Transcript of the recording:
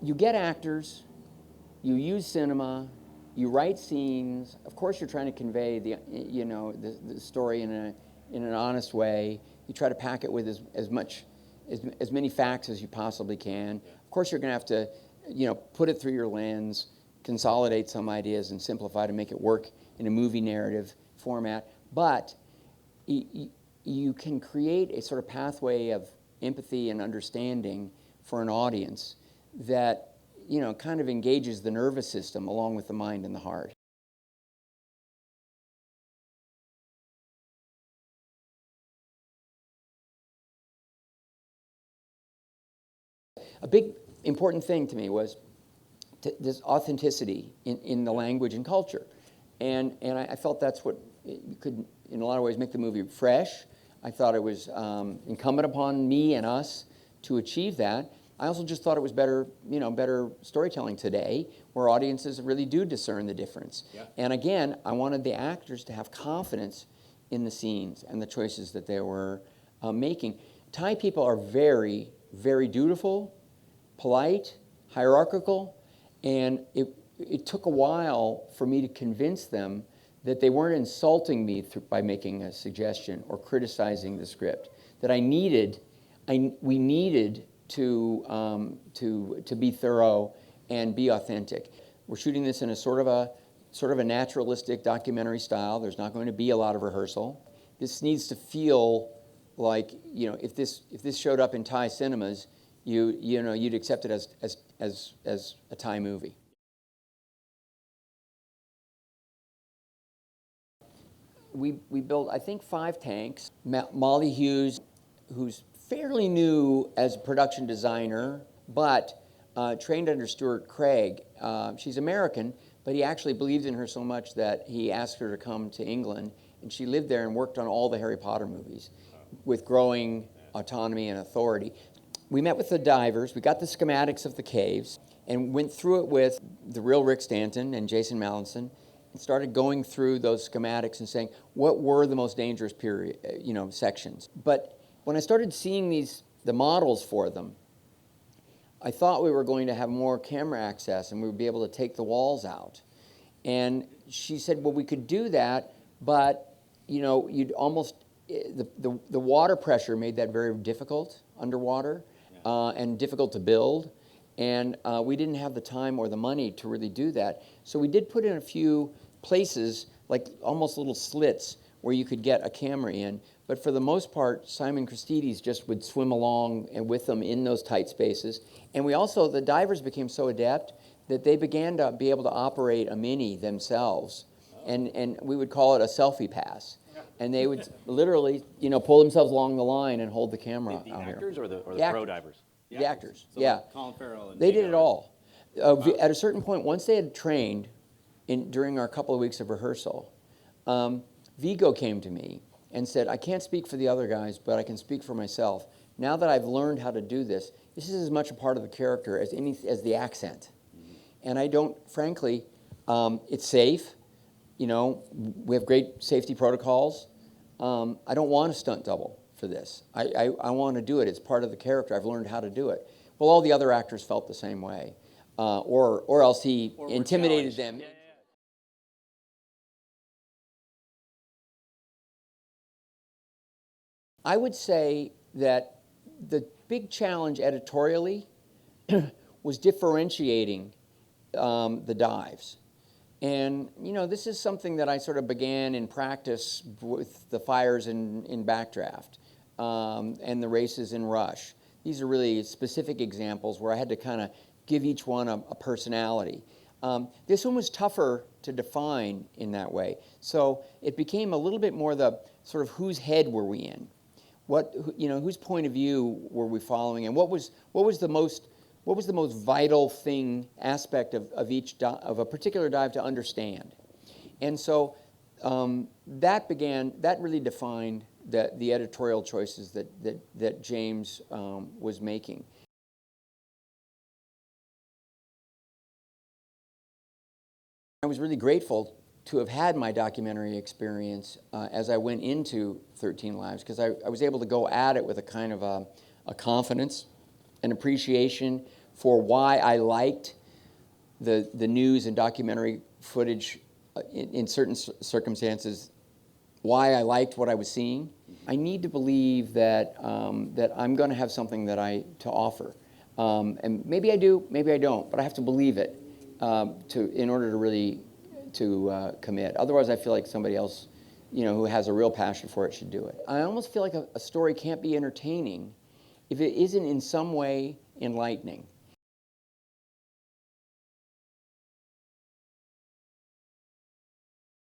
you get actors, you use cinema, you write scenes. Of course, you're trying to convey the story in an honest way. You try to pack it with as many facts as you possibly can. Of course, you're going to have to, put it through your lens, consolidate some ideas, and simplify to make it work in a movie narrative format. But you can create a sort of pathway of empathy and understanding for an audience that kind of engages the nervous system along with the mind and the heart. A big important thing to me was this authenticity in the language and culture. And I felt that's what could, in a lot of ways, make the movie fresh. I thought it was incumbent upon me and us to achieve that. I also just thought it was better storytelling today, where audiences really do discern the difference. Yeah. And again, I wanted the actors to have confidence in the scenes and the choices that they were making. Thai people are very, very dutiful, polite, hierarchical, and it took a while for me to convince them that they weren't insulting me by making a suggestion or criticizing the script. That we needed to be thorough and be authentic. We're shooting this in a sort of a naturalistic documentary style. There's not going to be a lot of rehearsal. This needs to feel like, if this showed up in Thai cinemas, you'd accept it as a Thai movie. We built, I think, 5 tanks. Molly Hughes, who's fairly new as a production designer, but trained under Stuart Craig. She's American, but he actually believed in her so much that he asked her to come to England, and she lived there and worked on all the Harry Potter movies with growing autonomy and authority. We met with the divers, we got the schematics of the caves, and went through it with the real Rick Stanton and Jason Mallinson, and started going through those schematics and saying, what were the most dangerous sections? But when I started seeing the models for them, I thought we were going to have more camera access and we would be able to take the walls out. And she said, well, we could do that, but you'd almost, the water pressure made that very difficult underwater, and difficult to build. And we didn't have the time or the money to really do that. So we did put in a few places, like almost little slits, where you could get a camera in. But for the most part, Simon Christides just would swim along and with them in those tight spaces. And the divers became so adept that they began to be able to operate a Mini themselves. And we would call it a selfie pass. And they would literally, pull themselves along the line and hold the camera out here. The actors or the pro divers? The actors, so yeah. Like Colin Farrell and they did it all. At a certain point, once they had trained during our couple of weeks of rehearsal, Vigo came to me and said, I can't speak for the other guys, but I can speak for myself. Now that I've learned how to do this is as much a part of the character as the accent. Mm-hmm. And I don't, frankly, it's safe. We have great safety protocols. I don't want a stunt double for this. I want to do it. It's part of the character. I've learned how to do it. Well, all the other actors felt the same way. Or else he intimidated them. Yeah. I would say that the big challenge editorially was differentiating the dives. And, this is something that I sort of began in practice with the fires in Backdraft and the races in Rush. These are really specific examples where I had to kind of give each one a personality. This one was tougher to define in that way. So it became a little bit more the sort of whose head were we in? Whose point of view were we following? And what was the most vital aspect of a particular dive to understand? And so that really defined the editorial choices that James was making. I was really grateful to have had my documentary experience as I went into 13 Lives, because I was able to go at it with a kind of a confidence, an appreciation for why I liked the news and documentary footage in certain circumstances, why I liked what I was seeing. I need to believe that that I'm going to have something to offer, and maybe I do, maybe I don't, but I have to believe it in order to really commit. Otherwise, I feel like somebody else, who has a real passion for it should do it. I almost feel like a story can't be entertaining if it isn't in some way enlightening.